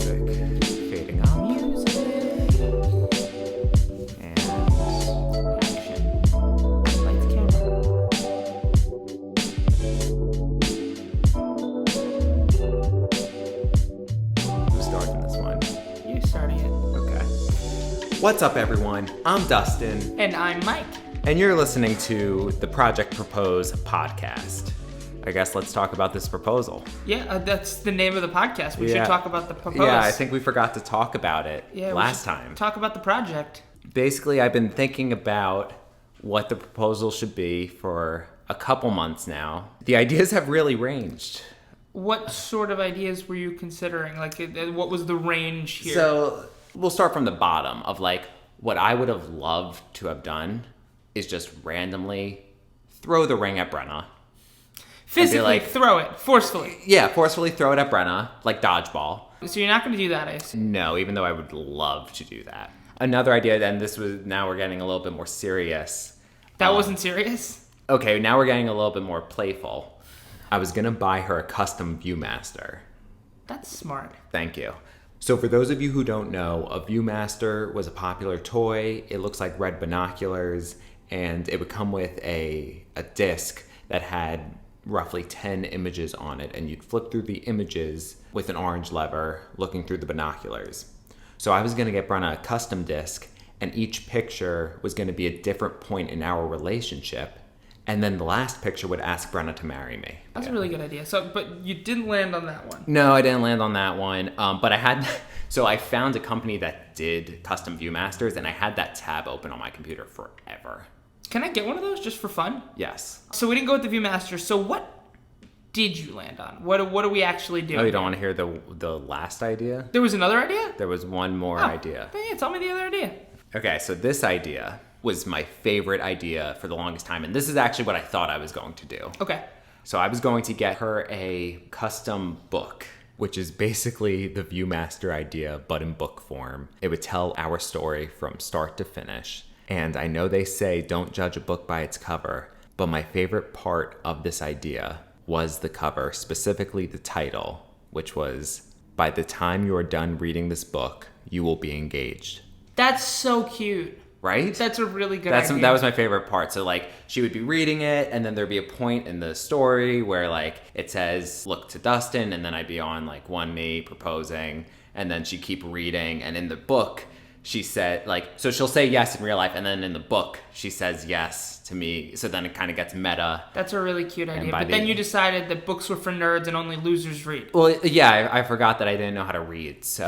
music. Fading on music. And action. Lights, camera. Who's starting this one? You're starting it. Okay. What's up, everyone? I'm Dustin. And I'm Mike. And you're listening to the Project Propose podcast. I guess let's talk about this proposal. Yeah, that's the name of the podcast. We should talk about the proposal. Yeah, I think we forgot to talk about it last time. Talk about the project. Basically, I've been thinking about what the proposal should be for a couple months now. The ideas have really ranged. What sort of ideas were you considering? Like, what was the range here? So, we'll start from the bottom of like what I would have loved to have done is just randomly throw the ring at Brenna. Physically throw it, forcefully. Yeah, forcefully throw it at Brenna, like dodgeball. So you're not going to do that, I assume? No, even though I would love to do that. Another idea, and now we're getting a little bit more serious. That wasn't serious? Okay, now we're getting a little bit more playful. I was going to buy her a custom Viewmaster. That's smart. Thank you. So for those of you who don't know, a Viewmaster was a popular toy. It looks like red binoculars, and it would come with a disc that had roughly 10 images on it, and you'd flip through the images with an orange lever looking through the binoculars. So I was going to get Brenna a custom disc, and each picture was going to be a different point in our relationship, and then the last picture would ask Brenna to marry me. That's a really good idea. But you didn't land on that one. No, I didn't land on that one, but I found a company that did custom Viewmasters, and I had that tab open on my computer forever. Can I get one of those just for fun? Yes. So we didn't go with the Viewmaster. So what did you land on? What are we actually doing? Oh, you don't want to hear the last idea? There was another idea? There was one more idea. Yeah, tell me the other idea. Okay, so this idea was my favorite idea for the longest time, and this is actually what I thought I was going to do. Okay. So I was going to get her a custom book, which is basically the Viewmaster idea, but in book form. It would tell our story from start to finish. And I know they say don't judge a book by its cover, but my favorite part of this idea was the cover, specifically the title, which was, "By the time you are done reading this book, you will be engaged." That's so cute. Right? That's a really good idea. That was my favorite part. So, like, she would be reading it, and then there'd be a point in the story where, like, it says, "Look to Dustin," and then I'd be on, like, one knee proposing, and then she'd keep reading, and in the book, she said, like, so she'll say yes in real life, and then in the book, she says yes to me, so then it kind of gets meta. That's a really cute idea. But then you decided that books were for nerds and only losers read. Well, yeah, I forgot that I didn't know how to read, so,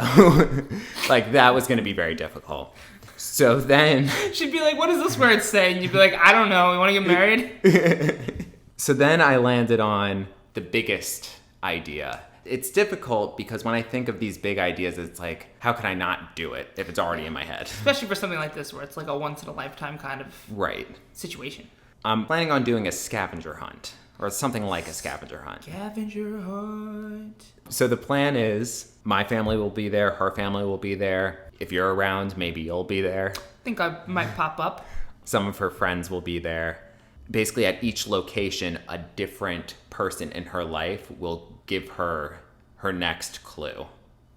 like, that was going to be very difficult. So then... She'd be like, what does this word say? And you'd be like, I don't know, we want to get married? So then I landed on the biggest idea. It's difficult because when I think of these big ideas, it's like, how can I not do it if it's already in my head? Especially for something like this where it's like a once-in-a-lifetime kind of situation. I'm planning on doing a scavenger hunt, or something like a scavenger hunt. Scavenger hunt. So the plan is, my family will be there, her family will be there. If you're around, maybe you'll be there. I think I might pop up. Some of her friends will be there. Basically, at each location, a different person in her life will give her next clue.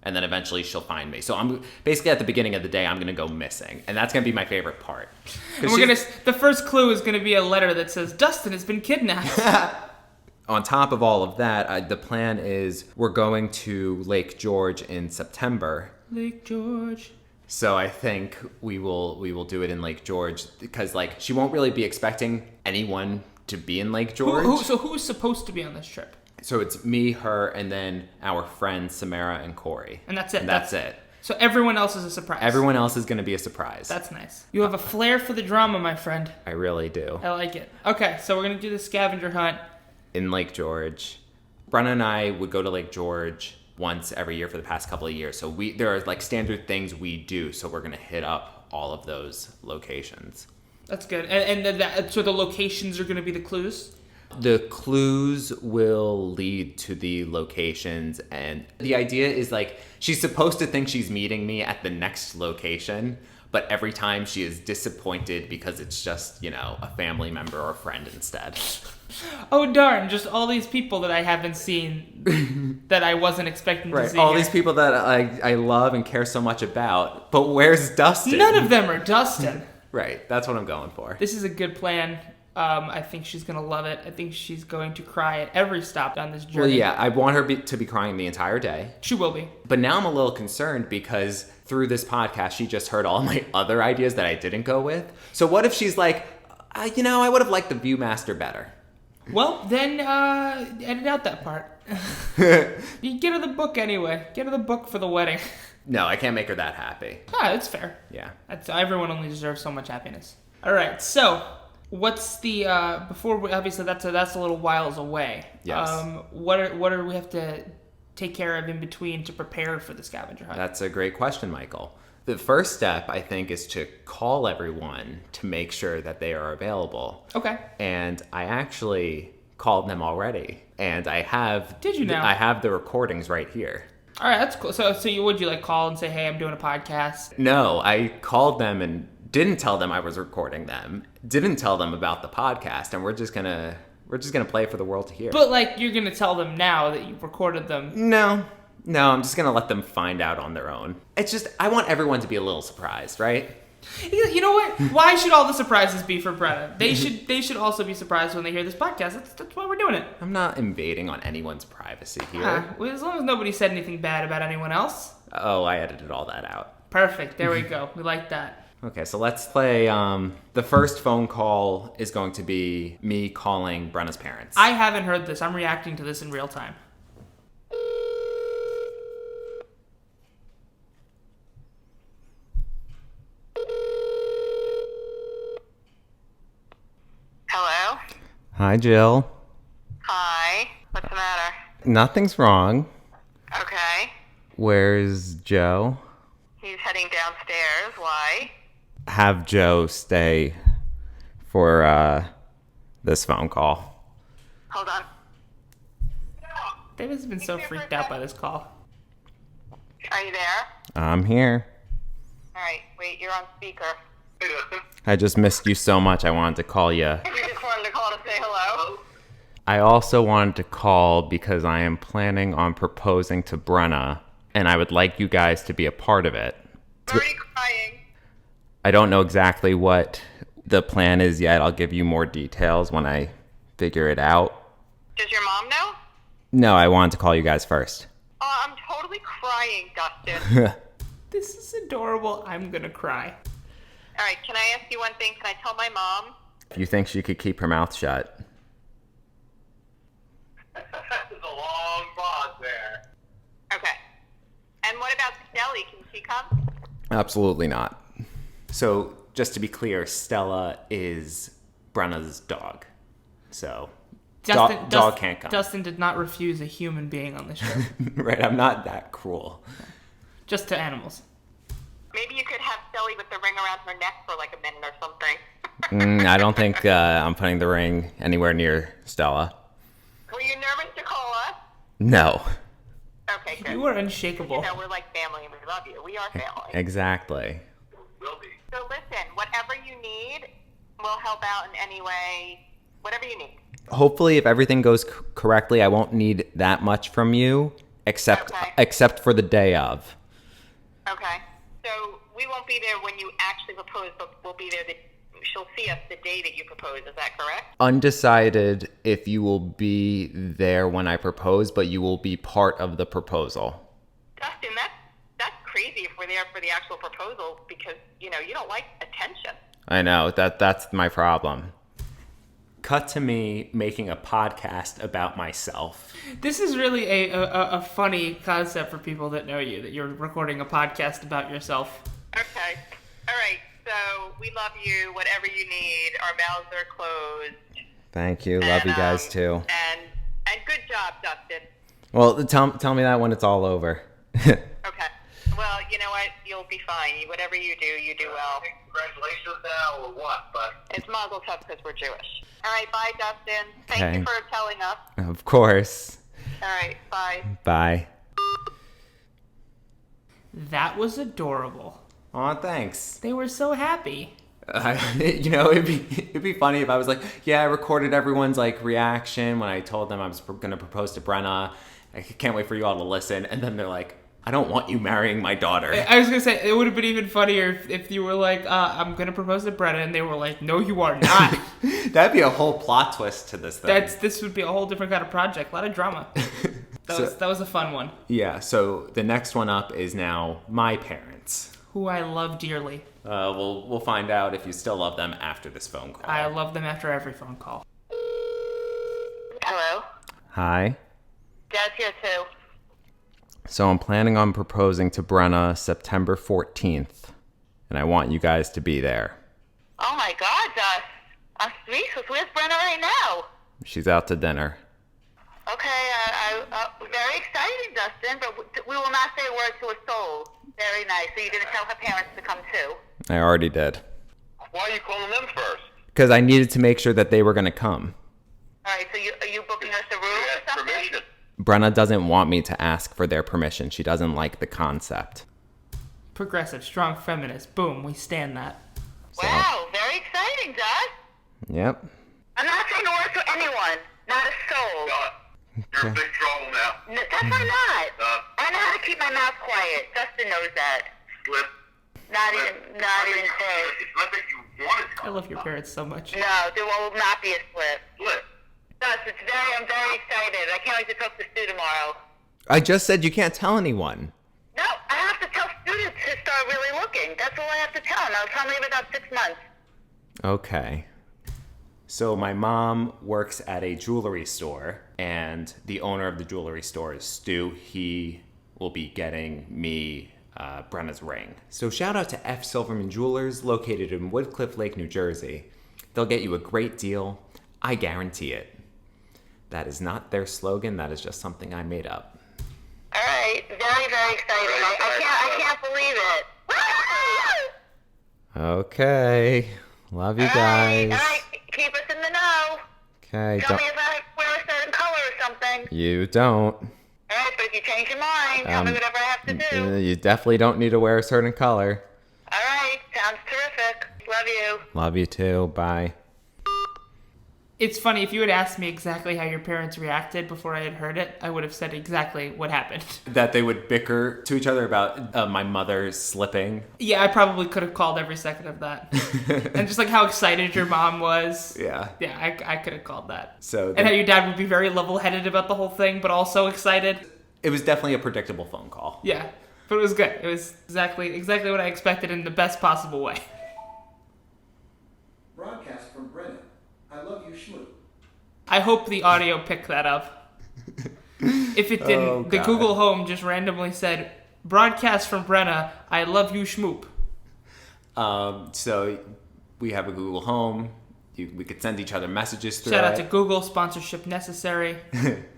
And then eventually she'll find me. So I'm basically at the beginning of the day, I'm going to go missing. And that's going to be my favorite part. And the first clue is going to be a letter that says, Dustin has been kidnapped. On top of all of that, the plan is we're going to Lake George in September. Lake George. So I think we will do it in Lake George because, like, she won't really be expecting anyone to be in Lake George. So who's supposed to be on this trip? So it's me, her, and then our friends Samara and Corey. And that's it. That's it. So everyone else is a surprise. Everyone else is going to be a surprise. That's nice. You have a flair for the drama, my friend. I really do. I like it. Okay, so we're going to do the scavenger hunt. In Lake George. Brenna and I would go to Lake George once every year for the past couple of years. So there are like standard things we do. So we're going to hit up all of those locations. That's good. So the locations are going to be the clues? The clues will lead to the locations, and the idea is like she's supposed to think she's meeting me at the next location, but every time she is disappointed because it's just, a family member or friend instead. Oh, darn, just all these people that I haven't seen that I wasn't expecting to see. All here. these people that I love and care so much about, but where's Dustin? None of them are Dustin. Right, that's what I'm going for. This is a good plan. I think she's going to love it. I think she's going to cry at every stop on this journey. Well, yeah, I want her to be crying the entire day. She will be. But now I'm a little concerned because through this podcast, she just heard all my other ideas that I didn't go with. So what if she's like, I would have liked the Viewmaster better. Well, then edit out that part. You get her the book anyway. Get her the book for the wedding. No, I can't make her that happy. That's fair. Yeah. Everyone only deserves so much happiness. All right, so what's the obviously that's a little whiles away. Yes. What do we have to take care of in between to prepare for the scavenger hunt? That's a great question, Michael. The first step, I think, is to call everyone to make sure that they are available. Okay. And I actually called them already, and I have. Did you now? I have the recordings right here. All right, that's cool. So would you call and say, "Hey, I'm doing a podcast"? No, I called them and didn't tell them I was recording them. Didn't tell them about the podcast, and we're just gonna play it for the world to hear. But you're gonna tell them now that you've recorded them. No, I'm just gonna let them find out on their own. It's just I want everyone to be a little surprised, right? You know what? Why should all the surprises be for Brenna? They should also be surprised when they hear this podcast. That's why we're doing it. I'm not invading on anyone's privacy here. Well, as long as nobody said anything bad about anyone else. Oh, I edited all that out. Perfect. There we go. We like that. Okay, so let's play. The first phone call is going to be me calling Brenna's parents. I haven't heard this. I'm reacting to this in real time. Hello? Hi, Jill. Hi. What's the matter? Nothing's wrong. Okay. Where's Joe? He's heading downstairs. Why? Have Joe stay for this phone call. Hold on. David's been so freaked out by this call. Are you there? I'm here. All right. Wait, you're on speaker. Hey, Dustin. I just missed you so much. I wanted to call you. You just wanted to call to say hello? I also wanted to call because I am planning on proposing to Brenna, and I would like you guys to be a part of it. I'm already crying. I don't know exactly what the plan is yet. I'll give you more details when I figure it out. Does your mom know? No, I wanted to call you guys first. Oh, I'm totally crying, Dustin. This is adorable. I'm gonna cry. All right, can I ask you one thing? Can I tell my mom? You think she could keep her mouth shut? There's a long pause there. Okay. And what about Stelly? Can she come? Absolutely not. So, just to be clear, Stella is Brenna's dog. So, dog can't come. Dustin did not refuse a human being on the show. Right, I'm not that cruel. Just to animals. Maybe you could have Stelly with the ring around her neck for like a minute or something. I don't think I'm putting the ring anywhere near Stella. Were you nervous to call us? No. Okay, good. You are unshakable. You know, we're like family and we love you. We are family. Exactly. Will be. So listen, whatever you need, we'll help out in any way. Whatever you need. Hopefully, if everything goes correctly, I won't need that much from you, except for the day of. Okay. So we won't be there when you actually propose, but we'll be there. She'll see us the day that you propose. Is that correct? Undecided if you will be there when I propose, but you will be part of the proposal. Dustin, that's crazy if we're there for the actual proposal because, you don't like attention. I know, that's my problem. Cut to me making a podcast about myself. This is really a funny concept for people that know you, that you're recording a podcast about yourself. Okay. All right. So we love you. Whatever you need. Our mouths are closed. Thank you. Love you guys too. And good job, Dustin. Well, tell me that when it's all over. Okay. Well, you know what? You'll be fine. Whatever you do well. Congratulations now or what? But It's Mazel Tov because we're Jewish. All right. Bye, Dustin. Thank you for telling us. Of course. All right. Bye. Bye. That was adorable. Aw, thanks. They were so happy. It'd be funny if I was like, yeah, I recorded everyone's like reaction when I told them I was going to propose to Brenna. I can't wait for you all to listen. And then they're like, I don't want you marrying my daughter. I was going to say, it would have been even funnier if you were like, I'm going to propose to Brenna, and they were like, no, you are not. That'd be a whole plot twist to this thing. This would be a whole different kind of project. A lot of drama. That was a fun one. Yeah, so the next one up is now my parents. Who I love dearly. We'll find out if you still love them after this phone call. I love them after every phone call. Hello? Hi. Dad's here too. So I'm planning on proposing to Brenna September 14th, and I want you guys to be there. Oh my God, Dust. I'm speechless. Where's Brenna right now? She's out to dinner. Okay, very exciting, Dustin, but we will not say a word to a soul. Very nice. So you're going to tell her parents to come too? I already did. Why are you calling them first? Because I needed to make sure that they were going to come. All right, so are you booking us a room You or asked something? permission. Brenna doesn't want me to ask for their permission. She doesn't like the concept. Progressive, strong feminist. Boom, we stand that. Wow, very exciting, Dust. Yep. I'm not saying a word to anyone. Not a soul. God, you're in big trouble now. That's why not. Uh, I know how to keep my mouth quiet. Dustin knows that. Slip. Not even close. It's not that you wanted to I come. love your parents so much. No, there will not be a slip. Slip. Dust, I'm very excited. I can't wait to talk to Stu tomorrow. I just said you can't tell anyone. No, I have to tell students to start really looking. That's all I have to tell them. I'll tell them in about 6 months. Okay. So my mom works at a jewelry store, and the owner of the jewelry store is Stu. He will be getting me Brenna's ring. So shout out to F. Silverman Jewelers, located in Woodcliff Lake, New Jersey. They'll get you a great deal. I guarantee it. That is not their slogan. That is just something I made up. All right, very, very exciting. I can't believe it. Okay. Love you guys. All right, keep us in the know. Okay. Tell me if I wear a certain color or something. You don't. All right, but if you change your mind, tell me whatever I have to do. You definitely don't need to wear a certain color. All right, sounds terrific. Love you. Love you too. Bye. It's funny, if you had asked me exactly how your parents reacted before I had heard it, I would have said exactly what happened. That they would bicker to each other about my mother slipping. Yeah, I probably could have called every second of that. And just like how excited your mom was. Yeah. Yeah, I could have called that. So And how your dad would be very level-headed about the whole thing, but also excited. it was definitely a predictable phone call. Yeah, but it was good. It was exactly what I expected in the best possible way. Broadcast from Brennan. I love you, Schmoot. I hope the audio picked that up. If it didn't, Oh, the God. Google Home just randomly said, broadcast from Brenna, I love you, Schmoop. So we have a Google Home. We could send each other messages through Shout out it. to Google, sponsorship necessary.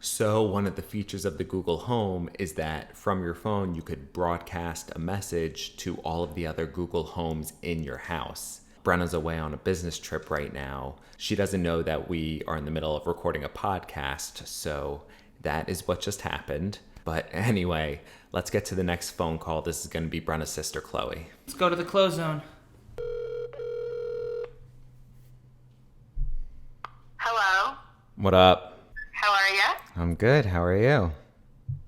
So one of the features of the Google Home is that from your phone, you could broadcast a message to all of the other Google Homes in your house. Brenna's away on a business trip right now. She doesn't know that we are in the middle of recording a podcast, so that is what just happened. But anyway, let's get to the next phone call. This is going to be Brenna's sister, Chloe. Let's go to the close zone. Hello. What up? How are ya? I'm good. How are you?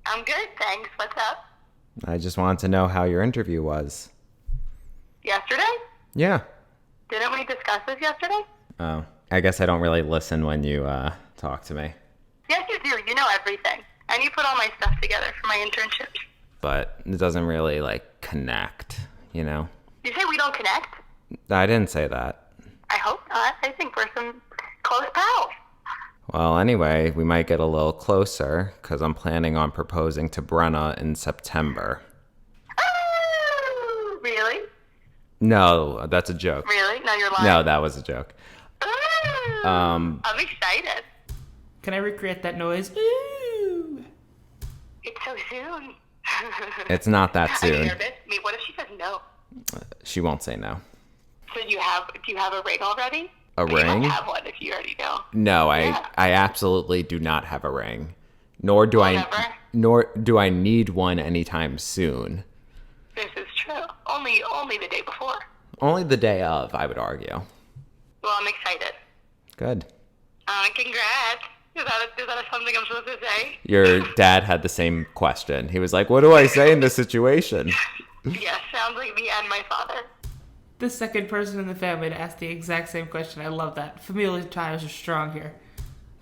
I'm good, thanks. What's up? I just wanted to know how your interview was. Yesterday? Yeah. Didn't we discuss this yesterday? Oh, I guess I don't really listen when you talk to me. Yes, you do. You know everything. And you put all my stuff together for my internships. But it doesn't really, connect, you know? You say we don't connect? I didn't say that. I hope not. I think we're some close pals. Well, anyway, we might get a little closer, because I'm planning on proposing to Brenna in September. Oh, really? No, that's a joke. Really? No, you're lying. No, that was a joke. Ooh, Um, I'm excited. Can I recreate that noise? Ooh. It's so soon. It's not that Are you soon. nervous? I mean, what if she says no? She won't say no. So do you have a ring already? A Or You ring? must have one if you already know. No, Yeah. I absolutely do not have a ring. Nor do Never? nor do I need one anytime soon. This is true. Oh only the day before. Only the day of, I would argue. Well, I'm excited. Good. Congrats. Is that something I'm supposed to say? Your dad had the same question. He was like, what do I say in this situation? Yes, sounds like me and my father. The second person in the family to ask the exact same question. I love that. Familial ties are strong here.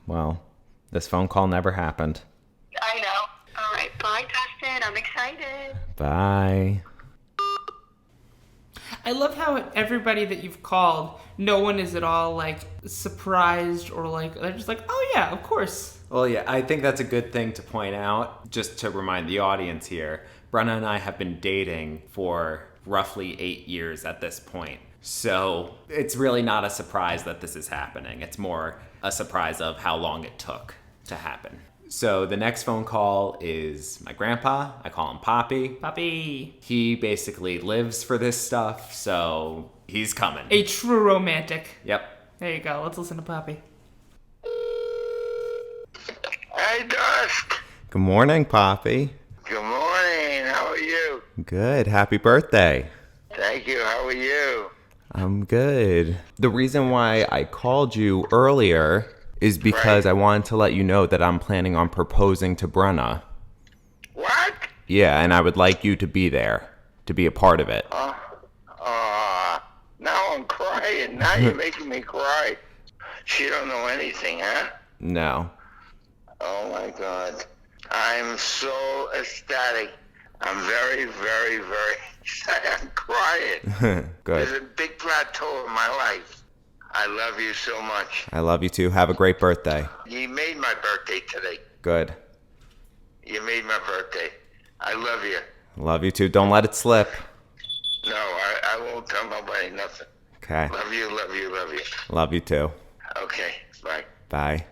Well, this phone call never happened. I know. All right, bye, Dustin. I'm excited. Bye. I love how everybody that you've called, no one is at all, like, surprised or, like, they're just like, oh, yeah, of course. Well, yeah, I think that's a good thing to point out. Just to remind the audience here, Brenna and I have been dating for roughly 8 years at this point. So it's really not a surprise that this is happening. It's more a surprise of how long it took to happen. So the next phone call is my grandpa. I call him Poppy. Poppy. He basically lives for this stuff, so he's coming. A true romantic. Yep. There you go. Let's listen to Poppy. Hey, Dusk. Good morning, Poppy. Good morning. How are you? Good. Happy birthday. Thank you. How are you? I'm good. The reason why I called you earlier is because Right. I wanted to let you know that I'm planning on proposing to Brenna. What? Yeah, and I would like you to be there, to be a part of it. Now I'm crying. Now you're making me cry. She don't know anything, huh? No. Oh, my God. I'm so ecstatic. I'm very, very, very excited. I'm crying. There's Good. a big plateau in my life. I love you so much. I love you too. Have a great birthday. You made my birthday today. Good. You made my birthday. I love you. Love you too. Don't let it slip. No, I won't tell nobody nothing. Okay. Love you, love you, love you. Love you too. Okay, bye. Bye.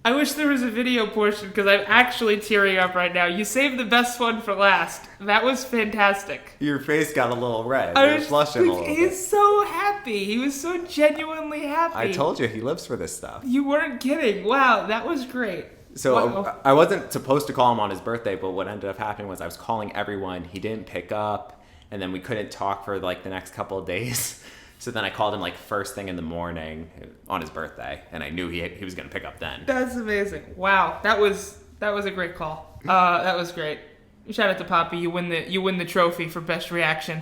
I wish there was a video portion because I'm actually tearing up right now. You saved the best one for last. That was fantastic. Your face got a little red. I was he's so happy. He was so genuinely happy. I told you he lives for this stuff. You weren't kidding. Wow, that was great. So Wow. I wasn't supposed to call him on his birthday, but what ended up happening was I was calling everyone. He didn't pick up, and then we couldn't talk for like the next couple of days. So then I called him like first thing in the morning on his birthday, and I knew he was gonna pick up then. That's amazing. Wow, that was a great call. That was great. Shout out to Poppy. You win the trophy for best reaction.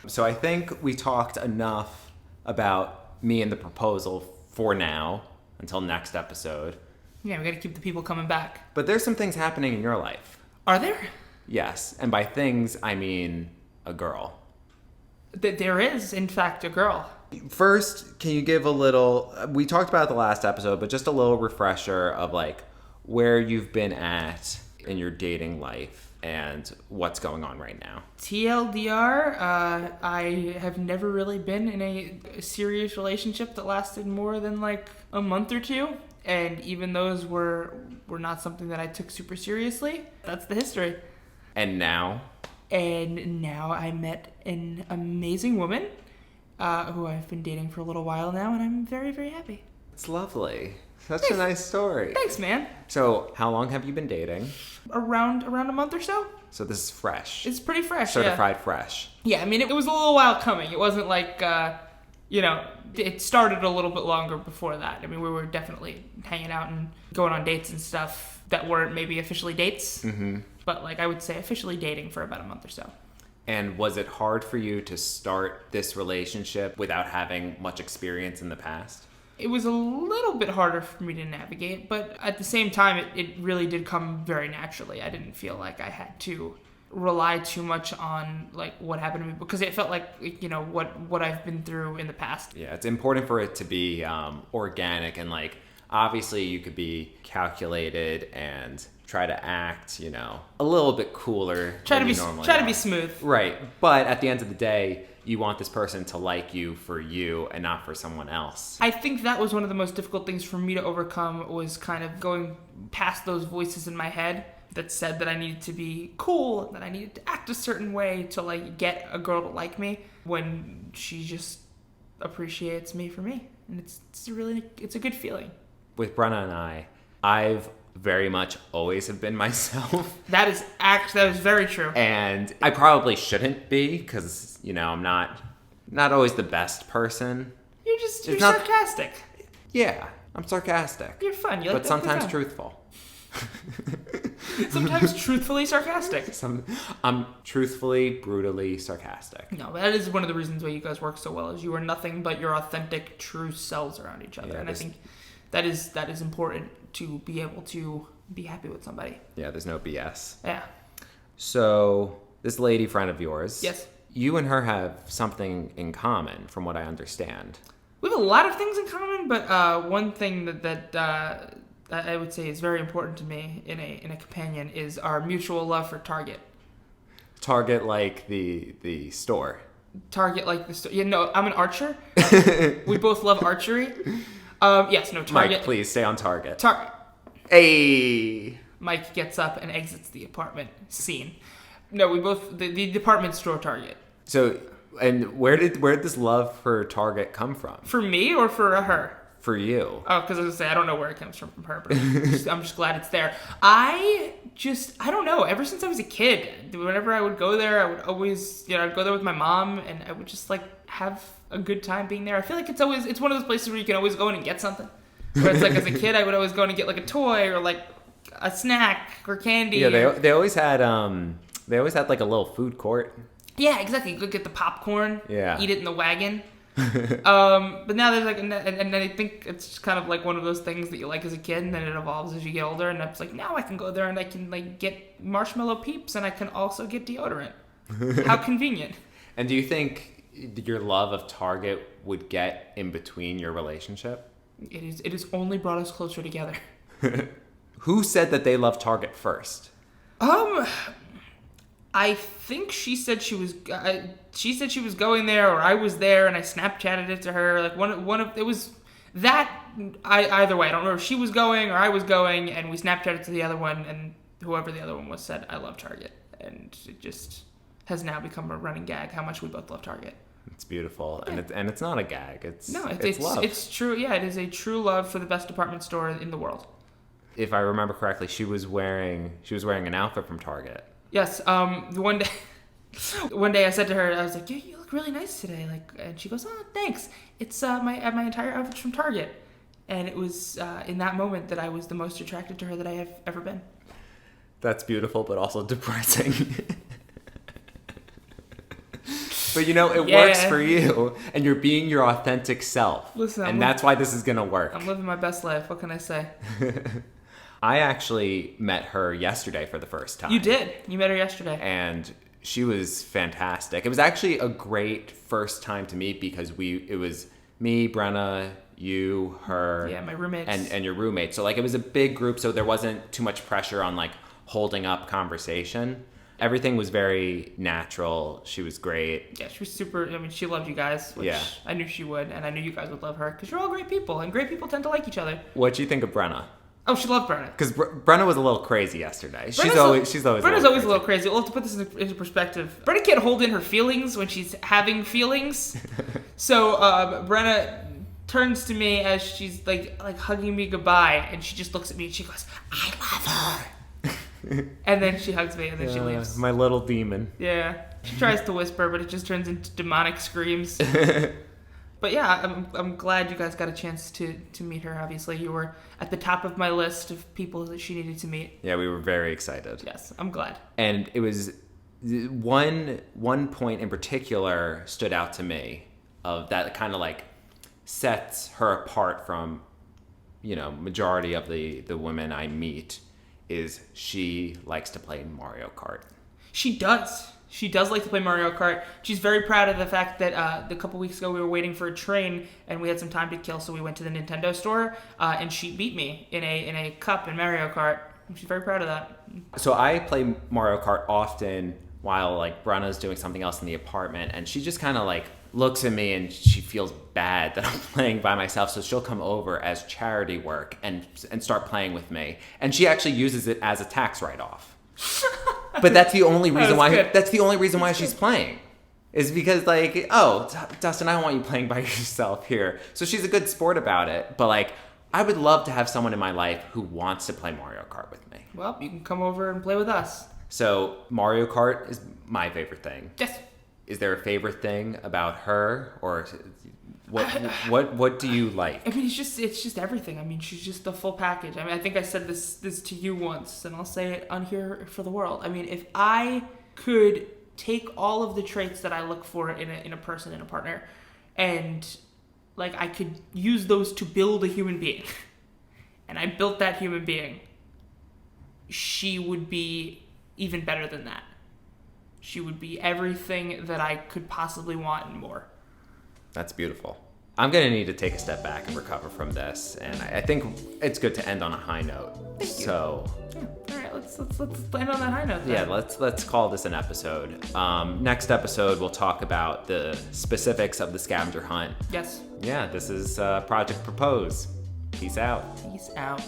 So I think we talked enough about me and the proposal for now until next episode. Yeah, we got to keep the people coming back. But there's some things happening in your life. Are there? Yes, and by things I mean a girl. There is, in fact, a girl. First, can you give a little, we talked about it the last episode, but just a little refresher of like where you've been at in your dating life and what's going on right now. TLDR, I have never really been in a serious relationship that lasted more than like a month or two. And even those were not something that I took super seriously. That's the history. And now? And now I met an amazing woman who I've been dating for a little while now, and I'm very, very happy. It's lovely. Such a nice story. Thanks, man. So, how long have you been dating? Around a month or so. So this is fresh. It's pretty fresh. Certified fresh. Yeah, I mean, it was a little while coming. It wasn't like, it started a little bit longer before that. I mean, we were definitely hanging out and going on dates and stuff that weren't maybe officially dates. Mm-hmm. But, like, I would say officially dating for about a month or so. And was it hard for you to start this relationship without having much experience in the past? It was a little bit harder for me to navigate, but at the same time, it really did come very naturally. I didn't feel like I had to rely too much on like what happened to me because it felt like what I've been through in the past. Yeah, it's important for it to be organic and like obviously you could be calculated and try to act, a little bit cooler. Try to are. be smooth. Right, but at the end of the day, you want this person to like you for you and not for someone else. I think that was one of the most difficult things for me to overcome was kind of going past those voices in my head that said that I needed to be cool, that I needed to act a certain way to like get a girl to like me when she just appreciates me for me. And it's a good feeling. With Brenna and I've very much always have been myself. That is very true. And I probably shouldn't be because, I'm not always the best person. You're sarcastic. Yeah, I'm sarcastic. You're fun. You like but that sometimes good truthful. Sometimes truthfully sarcastic. I'm truthfully, brutally sarcastic. No, but that is one of the reasons why you guys work so well. Is you are nothing but your authentic, true selves around each other, and I think that is important to be able to be happy with somebody. Yeah, there's no BS. Yeah. So this lady friend of yours. Yes. You and her have something in common, from what I understand. We have a lot of things in common, but one thing that I would say is very important to me in a companion is our mutual love for Target. Target, like the store. Target, like the store. Yeah, no, I'm an archer. We both love archery. Yes, no, Target. Mike, please stay on target. Hey. Mike gets up and exits the apartment scene. No, we both the department store Target. So, and where did this love for Target come from? For me or for her? For you. Oh, because I was gonna say I don't know where it comes from her, but I'm just glad it's there. I don't know. Ever since I was a kid, whenever I would go there, I would always I'd go there with my mom, and I would just like have a good time being there. I feel like it's one of those places where you can always go in and get something. Where it's like as a kid, I would always go in and get like a toy or like a snack or candy. Yeah, they always had like a little food court. Yeah, exactly. Go get the popcorn. Yeah. Eat it in the wagon. But now there's like, and I think it's just kind of like one of those things that you like as a kid, and then it evolves as you get older. And it's like now I can go there and I can like get marshmallow peeps, and I can also get deodorant. How convenient. And do you think your love of Target would get in between your relationship? It has only brought us closer together. Who said that they loved Target first? I think she said she was going there, or I was there, and I Snapchatted it to her. Like one of it was that. Either way, I don't know if she was going or I was going, and we Snapchatted to the other one, and whoever the other one was said, "I love Target," and it just has now become a running gag how much we both love Target. It's beautiful, yeah. and it's not a gag. It's love. It's true. Yeah, it is a true love for the best department store in the world. If I remember correctly, she was wearing an outfit from Target. Yes. One day I said to her, I was like, "Yeah, you look really nice today." Like, and she goes, "Oh, thanks. It's my entire outfit's from Target." And it was in that moment that I was the most attracted to her that I have ever been. That's beautiful, but also depressing. But it works for you, and you're being your authentic self. Listen, that's why this is gonna work. I'm living my best life. What can I say? I actually met her yesterday for the first time. You did. You met her yesterday. And she was fantastic. It was actually a great first time to meet because it was me, Brenna, you, her. Yeah, my roommates. And your roommate. So like it was a big group, so there wasn't too much pressure on like holding up conversation. Everything was very natural. She was great. Yeah, she was super. I mean, she loved you guys, which I knew she would, and I knew you guys would love her because you're all great people, and great people tend to like each other. What'd you think of Brenna? Oh, she loved Brenna. Because Brenna was a little crazy yesterday. She's always Brenna's always a little crazy. We'll have to put this into perspective. Brenna can't hold in her feelings when she's having feelings. So Brenna turns to me as she's like hugging me goodbye, and she just looks at me and she goes, "I love her." And then she hugs me and then she leaves. My little demon. Yeah. She tries to whisper, but it just turns into demonic screams. But yeah, I'm glad you guys got a chance to meet her. Obviously, you were at the top of my list of people that she needed to meet. Yeah, we were very excited. Yes, I'm glad. And it was one point in particular stood out to me of that kind of like sets her apart from majority of the women I meet is she likes to play Mario Kart. She does. She does like to play Mario Kart. She's very proud of the fact that a couple weeks ago we were waiting for a train and we had some time to kill, so we went to the Nintendo store and she beat me in a cup in Mario Kart. She's very proud of that. So I play Mario Kart often while like Brenna's doing something else in the apartment, and she just kind of like looks at me and she feels bad that I'm playing by myself, so she'll come over as charity work and start playing with me, and she actually uses it as a tax write-off. But that's the only reason why. Good. That's the only reason why she's playing, is because like, oh, Dustin, I don't want you playing by yourself here. So she's a good sport about it. But like, I would love to have someone in my life who wants to play Mario Kart with me. Well, you can come over and play with us. So Mario Kart is my favorite thing. Yes. Is there a favorite thing about her, or what do you like? I mean, it's just everything. I mean, she's just the full package. I mean, I think I said this to you once, and I'll say it on here for the world. I mean, if I could take all of the traits that I look for in a person, in a partner, and like I could use those to build a human being, and I built that human being, she would be even better than that. She would be everything that I could possibly want and more. That's beautiful. I'm going to need to take a step back and recover from this, and I think it's good to end on a high note. Thank you. So, Yeah. All right, let's end on that high note then. yeah, let's call this an episode. Next episode, we'll talk about the specifics of the scavenger hunt. Yes. Yeah, this is Project Propose. Peace out. Peace out.